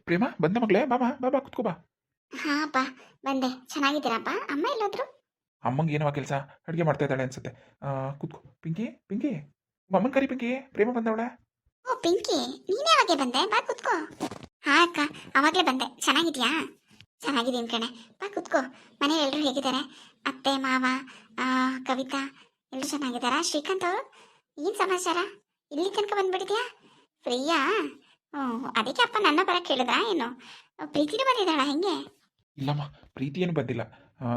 ಪ್ರೇಮ ಬಂದ ಮಗಳೇ ಬಾಬಾ ಬಾಬಾ ಕುತ್ಕೋ ಬಾ. ಹಾಂ ಅಪ್ಪ, ಬಂದೆ. ಚೆನ್ನಾಗಿದ್ದೀರಪ್ಪ? ಅಮ್ಮ ಎಲ್ಲೋದ್ರು? ಅಮ್ಮಂಗೆ ಏನೋ ಕೆಲಸ ಅಡುಗೆ ಮಾಡ್ತಾ ಇದ್ದಾಳೆ ಅನ್ಸುತ್ತೆ. ಕುತ್ಕೋ. ಪಿಂಕಿ ಪಿಂಕಿ ಅಮ್ಮನ ಕರಿ. ಪಿಂಕಿ ಪ್ರೇಮ ಬಂದವಳೆ. ಓ ಪಿಂಕಿ, ನೀನೇ ಯಾವಾಗೆ ಬಂದೆ? ಬಾ ಕುತ್ಕೋ. ಹಾಂ ಅಕ್ಕ, ಅವಾಗಲೇ ಬಂದೆ. ಚೆನ್ನಾಗಿದ್ಯಾ? ಚೆನ್ನಾಗಿದ್ದೀನಿ ಕಣೆ. ಬಾ ಕುತ್ಕೋ. ಮನೇಲಿ ಎಲ್ಲರೂ ಹೇಗಿದ್ದಾರೆ? ಅತ್ತೆ ಮಾವ, ಆ, ಕವಿತಾ ಎಲ್ಲರೂ ಚೆನ್ನಾಗಿದ್ದಾರಾ? ಶ್ರೀಕಾಂತ್ ಅವರು ಏನು ಸಮಾಚಾರ? ಇಲ್ಲಿ ತನಕ ಬಂದ್ಬಿಟ್ಟಿದ್ಯಾ? ಫ್ರೀಯಾ? ಹ್ಞೂ, ಅದಕ್ಕೆ ಅಪ್ಪ ನನ್ನ ಬರಕ್ಕೆ ಹೇಳಿದ್ರಾ ಏನು? ಪ್ರೀತಿನೂ ಬಂದಿದ್ದಾಳ ಹೆಂಗೆ? ಇಲ್ಲಮ್ಮ, ಪ್ರೀತಿ ಏನು ಬಂದಿಲ್ಲ.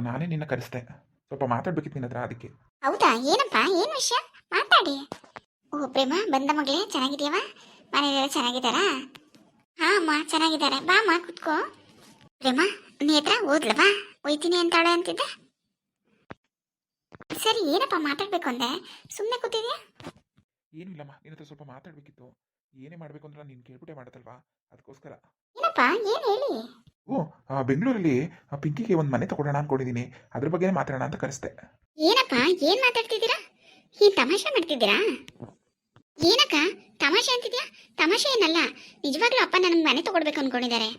ನಾನೇ ನಿನ್ನ ಕರೆಸ್ದೆ. ಸ್ವಲ್ಪ ಮಾತಾಡ್ಬೇಕಿತ್ತು ನಿನ್ನ ಹತ್ರ, ಅದಕ್ಕೆ. ಹೌದಾ? ಏನಪ್ಪ, ಏನು ವಿಷಯ? ಮಾತಾಡಿ. ಓ ಪ್ರೇಮ, ಬಂದ ಮಗಳೇ, ಚೆನ್ನಾಗಿದ್ಯವ? ಮನೆಯಲ್ಲೆಲ್ಲ ಚೆನ್ನಾಗಿದ್ದಾರಾ? ಹಾಂ ಅಮ್ಮ, ಚೆನ್ನಾಗಿದ್ದಾರೆ. ಬಾ ಅಮ್ಮ ಕುತ್ಕೋ. ಪ್ರೇಮ, ನೇತ್ರ ಓದ್ಲವಾ? ಒಯ್ತೀನಿ ಅಂತಾಳೆ ಅಂತಿದ್ದೆ. ಸರಿ, ಏನಪ್ಪ ಮಾತಾಡ್ಬೇಕು ಅಂದೆ? ಸುಮ್ಮನೆ ಕೂತಿದ್ಯಾ? ಏನೂ ಇಲ್ಲಮ್ಮ, ನಿನ್ನ ಹತ್ರ ಸ್ವಲ್ಪ ಮಾತಾಡ್ಬೇಕಿತ್ತು. ಏನೇ ಮಾಡಬೇಕು ಅಂದ್ರೆ ನೀನು ಕೇಳ್ಬಿಟ್ಟೆ ಮಾಡತ್ತಲ್ವಾ, ಅದಕ್ಕೋಸ್ಕರ. ಏನಪ್ಪ, ಏನು ಹೇಳಿ? ಓ, ಬೆಂಗಳೂರಲ್ಲಿ ಪಿಂಕಿಗೆ ಒಂದು ಮನೆ ತಗೊಳ್ಳೋಣ ಅನ್ಕೊಂಡಿದ್ದೀನಿ. ಅದ್ರ ಬಗ್ಗೆನೇ ಮಾತಾಡೋಣ ಅಂತ ಕರೆಸ್ದೆ. ಏನಪ್ಪ, ಏನು ಮಾತಾಡ್ತಿದ್ದೀರಾ? ಈ ತಮಾಷೆ ಮಾಡ್ತಿದ್ದೀರಾ? ಏನಕ್ಕ ತಮಾಷೆ ಅಂತಿದ್ಯಾ? ತಮಾಷೆ ಏನಲ್ಲ, ನಿಜವಾಗ್ಲೂ ಅಪ್ಪ ನನಗೆ ಮನೆ ತಗೊಡ್ಬೇಕು ಅನ್ಕೊಂಡಿದ್ದಾರೆ.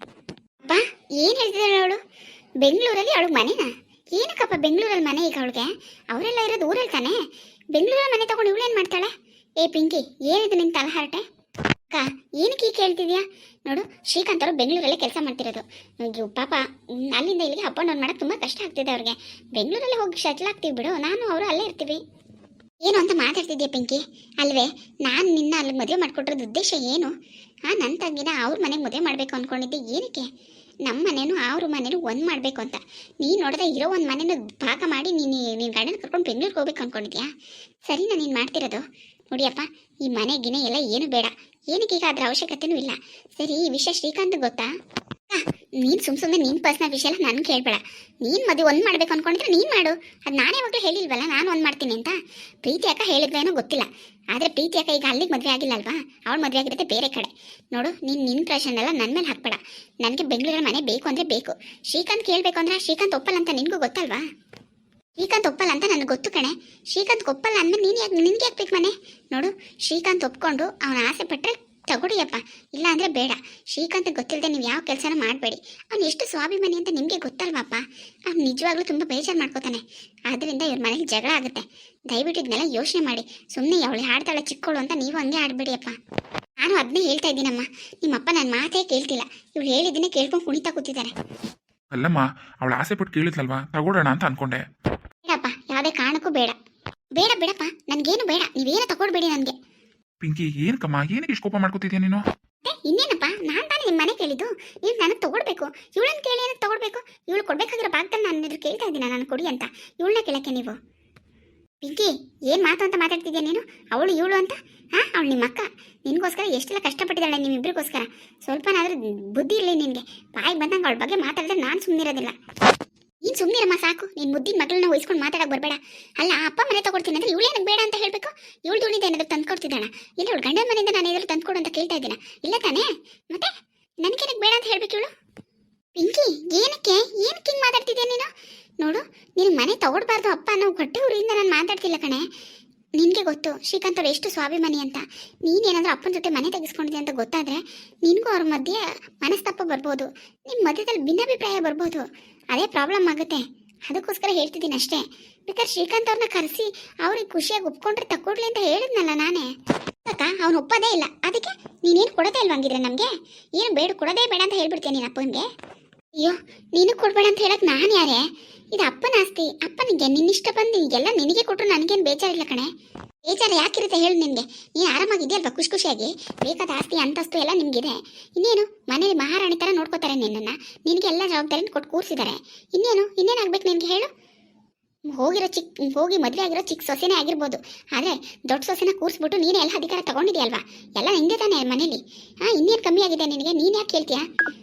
ಅಪ್ಪ, ಏನು ಹೇಳ್ತಿದ್ದಾಳೆ ಅವಳು? ಬೆಂಗಳೂರಲ್ಲಿ ಅವಳು ಮನೆನಾ? ಏನಕ್ಕಪ್ಪ ಬೆಂಗಳೂರಲ್ಲಿ ಮನೆ ಈಗ ಅವಳಿಗೆ? ಅವರೆಲ್ಲ ಇರೋದು ಊರಲ್ಲಿ ತಾನೆ. ಬೆಂಗಳೂರಲ್ಲಿ ಮನೆ ತಗೊಂಡು ಇವಳೇನು ಮಾಡ್ತಾಳೆ? ಏ ಪಿಂಕಿ, ಏನಿದು ನಿನ್ನ ತಲಹರಟೆ? ಅಕ್ಕ, ಏನಕ್ಕೆ ಈಗ ಕೇಳ್ತಿದ್ಯಾ? ನೋಡು, ಶ್ರೀಕಾಂತ್ ಅವರು ಬೆಂಗಳೂರಲ್ಲೇ ಕೆಲಸ ಮಾಡ್ತಿರೋದು. ಅಯ್ಯೋ ಪಾಪ, ಅಲ್ಲಿಂದ ಇಲ್ಲಿಗೆ ಅಪ್ ಆ್ಯಂಡ್ ಡೌನ್ ಮಾಡೋಕ್ಕೆ ತುಂಬ ಕಷ್ಟ ಆಗ್ತಿದೆ ಅವ್ರಿಗೆ. ಬೆಂಗಳೂರಲ್ಲಿ ಹೋಗಿ ಶಟ್ಲ್ ಆಗ್ತೀವಿ ಬಿಡು, ನಾನು ಅವರು ಅಲ್ಲೇ ಇರ್ತೀವಿ. ಏನು ಅಂತ ಮಾತಾಡ್ತಿದ್ಯಾ ಪಿಂಕಿ? ಅಲ್ವೇ, ನಾನು ನಿನ್ನ ಅಲ್ಲಿಗೆ ಮದುವೆ ಮಾಡಿಕೊಟ್ಟಿರೋದು ಉದ್ದೇಶ ಏನು? ನನ್ನ ತಂಗಿನ ಅವ್ರ ಮನೆಗೆ ಮದುವೆ ಮಾಡಬೇಕು ಅಂದ್ಕೊಂಡಿದ್ದೆ. ಏನಕ್ಕೆ? ನಮ್ಮ ಮನೇನು ಅವ್ರ ಮನೇನು ಒಂದು ಮಾಡಬೇಕು ಅಂತ. ನೀನು ನೋಡಿದ್ರೆ ಇರೋ ಒಂದು ಮನೇನು ಭಾಗ ಮಾಡಿ ನೀನು ಗಂಡನ ಕರ್ಕೊಂಡು ಬೆಂಗಳೂರಿಗೆ ಹೋಗ್ಬೇಕು ಅಂದ್ಕೊಂಡಿದ್ಯಾ? ಸರಿನಾ ನೀನು ಮಾಡ್ತಿರೋದು? ನೋಡಿಯಪ್ಪ, ಈ ಮನೆ ಗಿನೆ ಎಲ್ಲ ಏನು ಬೇಡ. ಏನಕ್ಕೆ ಈಗ ಅದ್ರ ಅವಶ್ಯಕತೆನೂ ಇಲ್ಲ. ಸರಿ, ಈ ವಿಷಯ ಶ್ರೀಕಾಂತ್ ಗೊತ್ತಾ? ನೀನು ಸುಮ್ಮನೆ ನಿನ್ನ ಪರ್ಸ್ನಲ್ ವಿಷಯ ಎಲ್ಲ ನನಗೆ ಕೇಳಬೇಡ. ನೀನು ಮದುವೆ ಒಂದು ಮಾಡಬೇಕು ಅಂದ್ಕೊಂಡಿದ್ರೆ ನೀನು ಮಾಡು. ಅದು ನಾನೇ ಯಾವಾಗಲೂ ಹೇಳಿಲ್ವಲ್ಲ ನಾನು ಒಂದು ಮಾಡ್ತೀನಿ ಅಂತ. ಪ್ರೀತಿ ಅಕ್ಕ ಹೇಳಿದ್ವೇನೋ ಗೊತ್ತಿಲ್ಲ, ಆದರೆ ಪ್ರೀತಿ ಅಕ್ಕ ಈಗ ಅಲ್ಲಿಗೆ ಮದುವೆ ಆಗಿಲ್ಲ ಅಲ್ವಾ? ಅವಳು ಮದುವೆ ಆಗಿರುತ್ತೆ ಬೇರೆ ಕಡೆ. ನೋಡು, ನೀನು ನಿನ್ನ ಪ್ರಶ್ನೆ ಎಲ್ಲ ನನ್ನ ಮೇಲೆ ಹಾಕ್ಬೇಡ. ನನಗೆ ಬೆಂಗಳೂರಲ್ಲಿ ಮನೆ ಬೇಕು ಅಂದರೆ ಬೇಕು. ಶ್ರೀಕಾಂತ್ ಕೇಳಬೇಕು ಅಂದರೆ ಶ್ರೀಕಾಂತ್ ಒಪ್ಪಲ್ಲ ಅಂತ ನಿನಗೂ ಗೊತ್ತಲ್ವಾ? ಶ್ರೀಕಾಂತ್ ಒಪ್ಪಲ್ಲ ಅಂತ ನನಗೆ ಗೊತ್ತು ಕಣೆ. ಶ್ರೀಕಾಂತ್ ಒಪ್ಪಲ್ಲ ಅಂದಮೇಲೆ ನಿನಗೆ ಯಾಕೆ ಬೇಕು ಮನೆ? ನೋಡು, ಶ್ರೀಕಾಂತ್ ಒಪ್ಕೊಂಡು ಅವನ ಆಸೆ ಪಟ್ಟರೆ ತಗೊಡಿಯಪ್ಪ, ಇಲ್ಲ ಅಂದರೆ ಬೇಡ. ಶ್ರೀಕಾಂತ್ ಗೊತ್ತಿಲ್ಲದೆ ನೀವು ಯಾವ ಕೆಲಸನ ಮಾಡಬೇಡಿ. ಅವ್ನು ಎಷ್ಟು ಸ್ವಾಭಿಮಾನಿ ಅಂತ ನಿಮಗೆ ಗೊತ್ತಲ್ವಾಪ್ಪ. ಅವ್ನು ನಿಜವಾಗ್ಲೂ ತುಂಬ ಬೇಜಾರು ಮಾಡ್ಕೋತಾನೆ. ಆದ್ದರಿಂದ ಇವ್ರ ಮನೇಲಿ ಜಗಳ ಆಗುತ್ತೆ. ದಯವಿಟ್ಟು ಇದನ್ನೆಲ್ಲ ಯೋಚನೆ ಮಾಡಿ. ಸುಮ್ಮನೆ ಅವಳು ಹಾಡ್ತಾಳೆ ಚಿಕ್ಕವಳು ಅಂತ ನೀವು ಹಂಗೆ ಆಡಬೇಡಿಯಪ್ಪ. ನಾನು ಅದನ್ನೇ ಹೇಳ್ತಾ ಇದ್ದೀನಮ್ಮ. ನಿಮ್ಮಪ್ಪ ನನ್ನ ಮಾತೇ ಕೇಳ್ತಿಲ್ಲ. ಇವಳು ಹೇಳಿದ್ದನ್ನೇ ಕೇಳ್ಕೊಂಡು ಕುಣಿತಾ ಕೂತಿದ್ದಾರೆ. ಅಲ್ಲಮ್ಮ, ಅವಳು ಆಸೆ ಪಟ್ಟು ಕೇಳಿದ್ಲಲ್ವಾ, ತಗೊಳ್ಳೋಣ ಅಂತ ಅನ್ಕೊಂಡೆ. ಬೇಡಪ್ಪ, ಯಾವುದೇ ಕಾರಣಕ್ಕೂ ಬೇಡ. ಬೇಡ ಬೇಡಪ್ಪ, ನನಗೇನು ಬೇಡ. ನೀವೇನು ತಗೊಳ್ಬೇಡಿ ನನಗೆ. ಪಿಂಕಿ, ಏನಕ್ಕಮ್ಮ, ಏನಕ್ಕೆ ಇಷ್ಟು ಕೋಪ ಮಾಡ್ಕೋತಿದ್ಯಾ ನೀನು? ಇನ್ನೇನಪ್ಪ, ನಾನು ತಾನೇ ನಿಮ್ಮ ಮನೆ ಕೇಳಿದ್ದು. ನೀವು ನನಗೆ ತಗೊಳ್ಬೇಕು. ಇವಳನ್ನ ಕೇಳಿ ಏನಕ್ಕೆ ತಗೊಳ್ಬೇಕು? ಇವಳು ಕೊಡ್ಬೇಕಾಗಿರೋ ಭಾಗದಲ್ಲಿ ನಾನು ಎದುರು ಕೇಳ್ತಾ ಇದ್ದೀನಿ, ನಾನು ಕೊಡಿ ಅಂತ. ಇವಳನ್ನ ಕೇಳಕ್ಕೆ ನೀವು? ಪಿಂಕಿ, ಏನು ಮಾತು ಅಂತ ಮಾತಾಡ್ತಿದ್ಯಾ ನೀನು? ಅವಳು ಇವಳು ಅಂತ? ಹಾಂ, ಅವಳು ನಿಮ್ಮ ಅಕ್ಕ. ನಿನಗೋಸ್ಕರ ಎಷ್ಟೆಲ್ಲ ಕಷ್ಟಪಟ್ಟಿದ್ದಾಳೆ ನಿಮ್ಮಿಬ್ಬರಿಗೋಸ್ಕರ. ಸ್ವಲ್ಪನಾದ್ರೂ ಬುದ್ಧಿ ಇರಲಿ ನಿನಗೆ. ಬಾಯಿಗೆ ಬಂದಂಗೆ ಅವಳ ಬಗ್ಗೆ ಮಾತಾಡಿದ್ರೆ ನಾನು ಸುಮ್ಮನಿರೋದಿಲ್ಲ. ನೀನು ಸುಮ್ಮನಿರಮ್ಮ ಸಾಕು. ನೀನು ಮುದ್ದಿನ ಮಗಳನ್ನ ವಹಿಸ್ಕೊಂಡು ಮಾತಾಡಕ್ಕೆ ಬರಬೇಡ. ಅಲ್ಲ, ಅಪ್ಪ ಮನೆ ತಗೊಡ್ತೀನಿ ಅಂದರೆ ಇವಳೇನಕ್ಕೆ ಬೇಡ ಅಂತ ಹೇಳಬೇಕು? ಇವಳು ದುಡಿದ ಏನಾದರೂ ತಂದ್ಕೊಡ್ತಿದ್ದಾಳ? ಇಲ್ಲ, ಇವಳು ಗಂಡನ ಮನೆಯಿಂದ ನಾನು ಏನಾದರೂ ತಂದ್ಕೊಡು ಅಂತ ಕೇಳ್ತಾ ಇದ್ದೀನ? ಇಲ್ಲ ತಾನೇ? ಮತ್ತೆ ನನಗೇನಕ್ಕೆ ಬೇಡ ಅಂತ ಹೇಳ್ಬೇಕು ಇವಳು? ಪಿಂಕಿ, ಏನಕ್ಕೆ ಹಿಂಗೆ ಮಾತಾಡ್ತಿದ್ಯಾ ನೀನು? ನೋಡು, ನೀನು ಮನೆ ತಗೊಡ್ಬಾರ್ದು ಅಪ್ಪ ಅನ್ನೋ ಹೊಟ್ಟೆ ಊರಿಂದ ನಾನು ಮಾತಾಡ್ತಿಲ್ಲ ಕಣೆ. ನಿನಗೆ ಗೊತ್ತು ಶ್ರೀಕಾಂತ್ ಅವ್ರು ಎಷ್ಟು ಸ್ವಾಭಿಮಾನಿ ಅಂತ. ನೀನೇನಾದರೂ ಅಪ್ಪನ ಜೊತೆ ಮನೆ ತೆಗೆಸ್ಕೊಂಡಿದ್ದೆ ಅಂತ ಗೊತ್ತಾದರೆ ನಿನಗೂ ಅವ್ರ ಮಧ್ಯೆ ಮನಸ್ತಾಪ ಬರ್ಬೋದು. ನಿಮ್ಮ ಮಧ್ಯದಲ್ಲಿ ಭಿನ್ನಾಭಿಪ್ರಾಯ ಬರ್ಬೋದು. ಅದೇ ಪ್ರಾಬ್ಲಮ್ ಆಗುತ್ತೆ. ಅದಕ್ಕೋಸ್ಕರ ಹೇಳ್ತಿದ್ದೀನಿ ಅಷ್ಟೇ. ಬೇಕಾದ್ರೆ ಶ್ರೀಕಾಂತ್ ಅವ್ರನ್ನ ಕರೆಸಿ ಅವ್ರಿಗೆ ಖುಷಿಯಾಗಿ ಒಪ್ಕೊಂಡ್ರೆ ತಗೊಡ್ಲಿ ಅಂತ ಹೇಳಿದ್ನಲ್ಲ ನಾನೇ. ಅಕ್ಕ, ಅವನು ಒಪ್ಪೋದೇ ಇಲ್ಲ. ಅದಕ್ಕೆ ನೀನೇನು ಕೊಡೋದೇ ಇಲ್ವ ಹಂಗಿದ್ರೆ ನಮಗೆ? ಏನು ಬೇಡ, ಕೊಡೋದೇ ಬೇಡ ಅಂತ ಹೇಳ್ಬಿಡ್ತೀನಿ ನೀನು ಅಪ್ಪನಿಗೆ? ಅಯ್ಯೋ, ನೀನು ಕೊಡಬೇಡ ಅಂತ ಹೇಳಕ್ಕೆ ನಾನು ಯಾರೇ? ಇದು ಅಪ್ಪನ ಆಸ್ತಿ. ಅಪ್ಪನಿಗೆ ನಿನ್ನಿಷ್ಟ ಬಂದು ಎಲ್ಲ ನಿನಗೆ ಕೊಟ್ಟರು ನನಗೇನು ಬೇಜಾರಿಲ್ಲ ಕಣೆ. ಬೇಜಾರು ಯಾಕಿರುತ್ತೆ ಹೇಳು ನಿನಗೆ? ನೀನು ಆರಾಮಾಗಿದೆಯಲ್ವಾ, ಖುಷಿಯಾಗಿ? ಬೇಕಾದ ಆಸ್ತಿ ಅಂತಸ್ತು ಎಲ್ಲ ನಿಮಗಿದೆ. ಇನ್ನೇನು, ಮನೇಲಿ ಮಹಾರಾಣಿ ಥರ ನೋಡ್ಕೋತಾರೆ ನಿನ್ನನ್ನು. ನಿನಗೆಲ್ಲ ಜವಾಬ್ದಾರಿನ ಕೊಟ್ಟು ಕೂರಿಸಿದ್ದಾರೆ. ಇನ್ನೇನಾಗಬೇಕು ನಿನಗೆ ಹೇಳು? ಹೋಗಿ ಮದುವೆ ಆಗಿರೋ ಚಿಕ್ಕ ಸೊಸೆನೇ ಆಗಿರ್ಬೋದು, ಆದರೆ ದೊಡ್ಡ ಸೊಸೆನ ಕೂರಿಸ್ಬಿಟ್ಟು ನೀನೇ ಎಲ್ಲ ಅಧಿಕಾರ ತಗೊಂಡಿದ್ಯಲ್ವಾ? ಎಲ್ಲ ನಿಂದೆ ತಾನೇ ಮನೇಲಿ. ಇನ್ನೇನು ಕಮ್ಮಿ ಆಗಿದೆ ನಿನಗೆ? ನೀನು ಯಾಕೆ ಕೇಳ್ತೀಯಾ?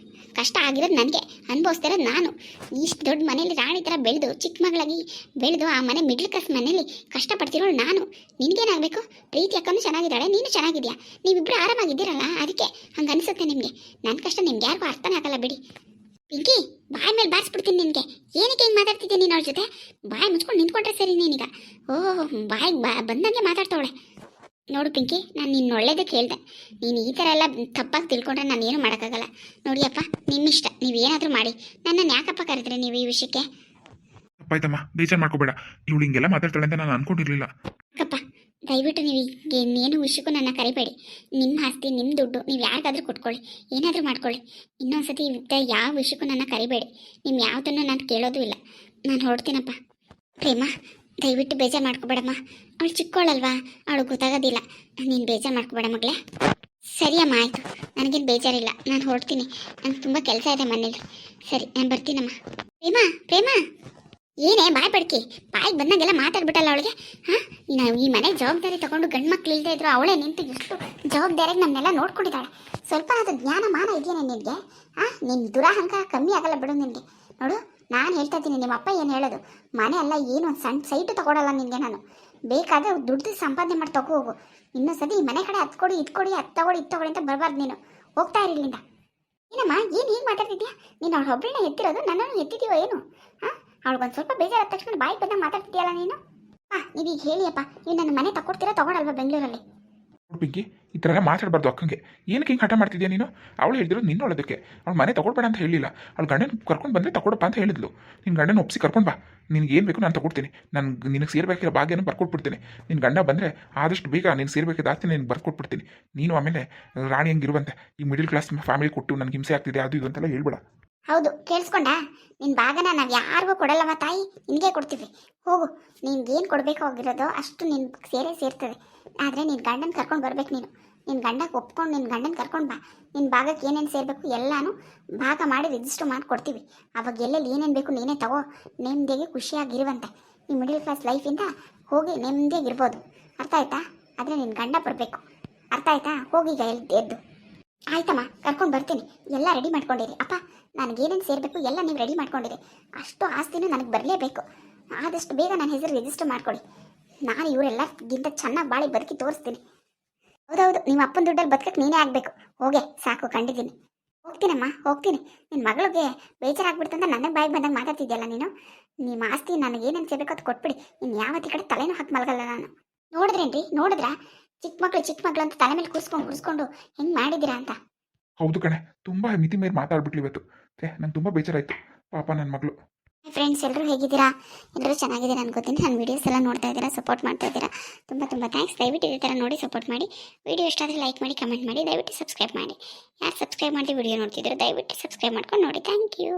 ಕಷ್ಟ ಆಗಿರೋದು ನನಗೆ, ಅನುಭವಿಸ್ತಿರೋದು ನಾನು. ಇಷ್ಟು ದೊಡ್ಡ ಮನೇಲಿ ರಾಣಿ ಥರ ಬೆಳೆದು ಚಿಕ್ಕ ಮಗಳಾಗಿ ಬೆಳೆದು ಆ ಮನೆ ಮಿಡ್ಲ್ ಕ್ಲಾಸ್ ಮನೇಲಿ ಕಷ್ಟಪಡ್ತಿರೋಳು ನಾನು. ನಿನಗೇನಾಗಬೇಕು? ಪ್ರೀತಿ ಅಕ್ಕನೂ ಚೆನ್ನಾಗಿದ್ದಾಳೆ, ನೀನು ಚೆನ್ನಾಗಿದ್ಯಾ. ನೀವಿಬ್ಬರು ಆರಾಮಾಗಿದ್ದೀರಲ್ಲ, ಅದಕ್ಕೆ ಹಂಗೆ ಅನಿಸುತ್ತೆ ನಿಮಗೆ. ನನ್ನ ಕಷ್ಟ ನಿಮ್ಗೆ ಯಾರಿಗೂ ಅರ್ಥನೇ ಆಗಲ್ಲ ಬಿಡಿ. ಪಿಂಕಿ, ಬಾಯಿ ಮೇಲೆ ಬಾರಿಸ್ಬಿಡ್ತೀನಿ ನಿನಗೆ. ಏನಕ್ಕೆ ಹಿಂಗೆ ಮಾತಾಡ್ತಿದ್ದೆ ನೀನು ಅವ್ರ ಜೊತೆ? ಬಾಯಿ ಮುಚ್ಕೊಂಡು ನಿಂತ್ಕೊಂಡ್ರೆ ಸರಿ ನೀನೀಗ. ಓಹ್, ಬಾಯಿಗೆ ಬಂದಂಗೆ ಮಾತಾಡ್ತಾವಳೆ. ನೋಡು ಪಿಂಕಿ, ನಾನು ನಿನ್ನ ಒಳ್ಳೇದಕ್ಕೆ ಹೇಳ್ದೆ. ನೀನು ಈ ಥರ ಎಲ್ಲ ತಪ್ಪಾಗಿ ತಿಳ್ಕೊಂಡ್ರೆ ನಾನು ಏನು ಮಾಡೋಕ್ಕಾಗಲ್ಲ. ನೋಡಿಯಪ್ಪ, ನಿಮ್ಮಿಷ್ಟ, ನೀವು ಏನಾದರೂ ಮಾಡಿ. ನನ್ನನ್ನು ಯಾಕಪ್ಪ ಕರೆದ್ರಿ ನೀವು ಈ ವಿಷಯಕ್ಕೆ? ತಪ್ಪಾಯ್ತಮ್ಮ, ಬೇಜಾರು ಮಾಡ್ಕೋಬೇಡ. ಇವಳು ಹಿಂಗೆಲ್ಲ ಮಾತಾಡ್ತಾಳೆ ಅಂತ ನಾನು ಅನ್ಕೊಂಡಿರ್ಲಿಲ್ಲ. ಅಕ್ಕಪ್ಪ, ದಯವಿಟ್ಟು ನೀವು ಏನು ವಿಷಯಕ್ಕೂ ನನ್ನ ಕರಿಬೇಡಿ. ನಿಮ್ಮ ಆಸ್ತಿ, ನಿಮ್ಮ ದುಡ್ಡು ನೀವು ಯಾರಿಗಾದ್ರೂ ಕೊಟ್ಕೊಳ್ಳಿ, ಏನಾದರೂ ಮಾಡ್ಕೊಳ್ಳಿ. ಇನ್ನೊಂದ್ಸತಿ ಯಾವ ವಿಷಯಕ್ಕೂ ನನ್ನ ಕರಿಬೇಡಿ. ನಿಮ್ಮ ಯಾವುದನ್ನು ನಾನು ಕೇಳೋದು ಇಲ್ಲ. ನಾನು ಹೊರಡ್ತೀನಪ್ಪ. ಪ್ರೇಮ, ದಯವಿಟ್ಟು ಬೇಜಾರು ಮಾಡ್ಕೋಬೇಡಮ್ಮ. ಅವಳು ಚಿಕ್ಕವಳಲ್ವಾ, ಅವಳು ಗೊತ್ತಾಗೋದಿಲ್ಲ. ನೀನು ಬೇಜಾರು ಮಾಡ್ಕೋಬೇಡ ಮಗಳೇ. ಸರಿ ಅಮ್ಮ, ಆಯಿತು, ನನಗೇನು ಬೇಜಾರಿಲ್ಲ. ನಾನು ಹೊರಡ್ತೀನಿ, ನನಗೆ ತುಂಬ ಕೆಲಸ ಇದೆ ಮನೇಲಿ. ಸರಿ, ನಾನು ಬರ್ತೀನಮ್ಮ. ಪ್ರೇಮ, ಪ್ರೇಮ, ಏನೇ ಬಾಯ್ ಪಡ್ಕಿ, ಬಾಯಿಗೆ ಬಂದಂಗೆಲ್ಲ ಮಾತಾಡ್ಬಿಟ್ಟಲ್ಲ ಅವಳಿಗೆ. ಹಾಂ, ನಾವು ಈ ಮನೆ ಜವಾಬ್ದಾರಿ ತಗೊಂಡು ಗಂಡು ಮಕ್ಳು ಇಲ್ಲದೆ ಇದ್ರು ಅವಳೇ ನಿಂತು ಎಷ್ಟು ಜವಾಬ್ದಾರಿಯಾಗಿ ನನ್ನೆಲ್ಲ ನೋಡ್ಕೊಂಡಿದ್ದಾಳೆ. ಸ್ವಲ್ಪ ಅದು ಜ್ಞಾನ ಮಾನ ಇದೆಯೇನೆ ನಿನಗೆ? ಹಾಂ, ನಿನ್ನ ದುರಹಂಕಾರ ಕಮ್ಮಿ ಆಗಲ್ಲ ಬಿಡು ನಿನಗೆ. ನೋಡು, ನಾನು ಹೇಳ್ತಾ ಇದ್ದೀನಿ, ನಿಮ್ಮ ಅಪ್ಪ ಏನು ಹೇಳೋದು, ಮನೆ ಅಲ್ಲ ಏನು ಒಂದು ಸಣ್ಣ ಸೈಟು ತಗೊಳಲ್ಲ ನಿನಗೆ ನಾನು. ಬೇಕಾದರೆ ದುಡ್ಡು ಸಂಪಾದನೆ ಮಾಡಿ ತಗೋ ಹೋಗು. ಇನ್ನೊಂದು ಸತಿ ಈ ಮನೆ ಕಡೆ ಅದು ಕೊಡಿ ಇದು ಕೊಡಿ, ಅದು ತಗೊಳ್ಳಿ ಇದು ತಗೊಳ್ಳಿ ಅಂತ ಬರಬಾರ್ದು ನೀನು. ಹೋಗ್ತಾ ಇರಲಿಲ್ಲ. ಏನಮ್ಮ, ಏನು ಹೀಗೆ ಮಾತಾಡ್ತಿದ್ಯಾ? ನೀನು ಅವಳು ಒಬ್ಬಳನ್ನ ಎತ್ತಿರೋದು, ನನ್ನನ್ನು ಎತ್ತಿದೀವೋ ಏನು? ಹಾಂ, ಅವಳಿಗೊಂದು ಸ್ವಲ್ಪ ಬೇಜಾರಾದ ತಕ್ಷಣ ಬಾಯಿಗೆ ಬಂದಾಗ ಮಾತಾಡ್ತಿದ್ಯಲ್ಲ ನೀನು. ನೀವೀಗ ಹೇಳಿಯಪ್ಪ, ನೀವು ನನ್ನ ಮನೆ ತಗೊಡ್ತೀರಾ ತಗೊಳಲ್ವಾ ಬೆಂಗಳೂರಲ್ಲಿ? ಪಿಂಕಿ, ಈ ಥರ ಎಲ್ಲ ಮಾತಾಡಬಾರ್ದು ಅಕ್ಕಂಗೆ. ಏನಕ್ಕೆ ಹಿಂಗೆ ಹಠ ಮಾಡ್ತಿದ್ಯಾ ನೀನು? ಅವಳು ಹೇಳಿದಿರೋದು ನಿನ್ನ ಒಳ್ಳೇದಕ್ಕೆ. ಅವಳು ಮನೆ ತಗೊಳ್ಬೇಡ ಅಂತ ಹೇಳಿಲ್ಲ. ಅವಳು ಗಂಡನ ಕರ್ಕೊಂಡು ಬಂದರೆ ತಗೊಡಪ್ಪ ಅಂತ ಹೇಳಿದ್ಲು. ನಿನ್ನ ಗಂಡನ ಒಪ್ಪಿಸಿ ಕರ್ಕೊಂಡು ಬಾ. ನಿನಗೆ ಏನು ಬೇಕು ನಾನು ತಗೊಡ್ತೀನಿ. ನಿನಗೆ ಸೇರ್ಬೇಕಿರೋ ಭಾಗ್ಯನ ಬರ್ಕೊಟ್ಬಿಡ್ತೀನಿ. ನಿನ್ನ ಗಂಡ ಬಂದರೆ ಆದಷ್ಟು ಬೇಗ ನೀನು ಸೇರ್ಬೇಕಿದ್ದ ಆಸ್ತಿ ನಿನಗೆ ಬರ್ಕೊಟ್ಬಿಡ್ತೀನಿ. ನೀನು ಆಮೇಲೆ ರಾಣಿ ಹಂಗಿರುವಂತೆ ಈ ಮಿಡಿಲ್ ಕ್ಲಾಸ್ ಫ್ಯಾಮಿಲಿ ಕೊಟ್ಟು ನನಗೆ ಹಿಂಸೆ ಆಗ್ತಿದೆ ಅದು ಇದು ಅಂತೆಲ್ಲ ಹೇಳ್ಬೇಡ. ಹೌದು, ಕೇಳಿಸ್ಕೊಂಡ? ನಿನ್ನ ಭಾಗನ ನಾವು ಯಾರಿಗೂ ಕೊಡಲ್ಲವ ತಾಯಿ, ನಿನಗೆ ಕೊಡ್ತೀವಿ. ಹೋಗು, ನಿನ್ಗೇನು ಕೊಡಬೇಕು ಆಗಿರೋದು ಅಷ್ಟು ನಿನ್ನ ಸೇರ್ತದೆ. ಆದರೆ ನಿನ್ನ ಗಂಡನ ಕರ್ಕೊಂಡು ಬರ್ಬೇಕು ನೀನು. ನಿನ್ನ ಗಂಡಕ್ಕೆ ಒಪ್ಕೊಂಡು ನಿನ್ನ ಗಂಡನ ಕರ್ಕೊಂಡು ಬಾ. ನಿನ್ನ ಭಾಗಕ್ಕೆ ಏನೇನು ಸೇರಬೇಕು ಎಲ್ಲನೂ ಭಾಗ ಮಾಡಿ ರಿಜಿಸ್ಟರ್ ಮಾಡಿ ಕೊಡ್ತೀವಿ. ಅವಾಗ ಎಲ್ಲೆಲ್ಲಿ ಏನೇನು ಬೇಕು ನೀನೇ ತಗೋ, ನೆಮ್ಮದಿಯಾಗಿ ಖುಷಿಯಾಗಿರುವಂತೆ. ಈ ಮಿಡಿಲ್ ಕ್ಲಾಸ್ ಲೈಫಿಂದ ಹೋಗಿ ನೆಮ್ಮದಿಯಾಗಿರ್ಬೋದು. ಅರ್ಥ ಆಯ್ತಾ? ಆದರೆ ನಿನ್ನ ಗಂಡ ಬರಬೇಕು. ಅರ್ಥ ಆಯ್ತಾ? ಹೋಗೀಗ ಎದ್ದು. ಆಯ್ತಮ್ಮ, ಕರ್ಕೊಂಡು ಬರ್ತೀನಿ. ಎಲ್ಲ ರೆಡಿ ಮಾಡ್ಕೊಂಡಿರಿ. ಅಪ್ಪ, ನನಗೇನೇನು ಸೇರಬೇಕು ಎಲ್ಲ ನೀವು ರೆಡಿ ಮಾಡ್ಕೊಂಡಿರಿ. ಅಷ್ಟು ಆಸ್ತಿನೂ ನನಗೆ ಬರಲೇಬೇಕು. ಆದಷ್ಟು ಬೇಗ ನನ್ನ ಹೆಸರು ರಿಜಿಸ್ಟರ್ ಮಾಡ್ಕೊಳ್ಳಿ. ನಾನು ಇವರೆಲ್ಲಕ್ಕಿಂತ ಚೆನ್ನಾಗಿ ಬಾಳಿ ಬದುಕಿ ತೋರಿಸ್ತೀನಿ. ಹೌದೌದು, ನಿಮ್ಮ ಅಪ್ಪನ ದುಡ್ಡಲ್ಲಿ ಬದುಕಕ್ಕೆ ನೀನೇ ಆಗಬೇಕು. ಹೋಗೆ ಸಾಕು, ಕಂಡಿದ್ದೀನಿ. ಹೋಗ್ತೀನಮ್ಮ, ಹೋಗ್ತೀನಿ. ನಿನ್ನ ಮಗಳಿಗೆ ಬೇಜಾರಾಗ್ಬಿಡ್ತು ಅಂತ ನನಗೆ ಬಾಯಿಗೆ ಬಂದಾಗ ಮಾತಾಡ್ತಿದ್ಯಲ್ಲ ನೀನು. ನಿಮ್ಮ ಆಸ್ತಿ ನನಗೇನೇನು ಸೇರಬೇಕು ಅದು ಕೊಟ್ಬಿಡಿ. ಇನ್ನು ಯಾವತ್ತಿ ಕಡೆ ತಲೆನೂ ಹಾಕಿ ಮಲಗಲ್ಲ ನಾನು. ನೋಡಿದ್ರೇನ್ರಿ, ನೋಡಿದ್ರಾ? ಚಿಕ್ಕ ಮಕ್ಳು ಅಂತ ತಲೆ ಮೇಲೆ ಕೂರಿಸ್ಕೊಂಡು ಹೆಂಗೆ ಮಾಡಿದ್ದೀರಾ ಅಂತ. ಹೌದು ಕಣೆ, ತುಂಬ ಮಿತಿ ಮೇಲೆ ಮಾತಾಡ್ಬಿಟ್ಲಿ ಇವತ್ತು. ನಂಗೆ ತುಂಬ ಬೇಜಾರಾಯಿತು ಪಾಪ ನನ್ನ ಮಗಳು. ಫ್ರೆಂಡ್ಸ್, ಎಲ್ಲರೂ ಹೇಗಿದ್ದೀರಾ? ಎಲ್ಲರೂ ಚೆನ್ನಾಗಿದ್ದೀರಾ ಅನ್ಕೋತೀನಿ. ನನ್ನ ವೀಡಿಯೋಸ್ ಎಲ್ಲ ನೋಡ್ತಾ ಇದ್ದೀರಾ, ಸಪೋರ್ಟ್ ಮಾಡ್ತಾ ಇದ್ದೀರಾ. ತುಂಬ ಥ್ಯಾಂಕ್ಸ್. ದಯವಿಟ್ಟು ಇದೇ ಥರ ನೋಡಿ ಸಪೋರ್ಟ್ ಮಾಡಿ. ವಿಡಿಯೋ ಇಷ್ಟ ಆದರೆ ಲೈಕ್ ಮಾಡಿ, ಕಮೆಂಟ್ ಮಾಡಿ, ದಯವಿಟ್ಟು ಸಬ್ಸ್ಕ್ರೈಬ್ ಮಾಡಿ. ಯಾರು ಸಬ್ಸ್ಕ್ರೈಬ್ ಮಾಡಿ ವಿಡಿಯೋ ನೋಡ್ತಿದ್ದೀರೋ ದಯವಿಟ್ಟು ಸಬ್ಸ್ಕ್ರೈಬ್ ಮಾಡ್ಕೊಂಡು ನೋಡಿ. Thank you.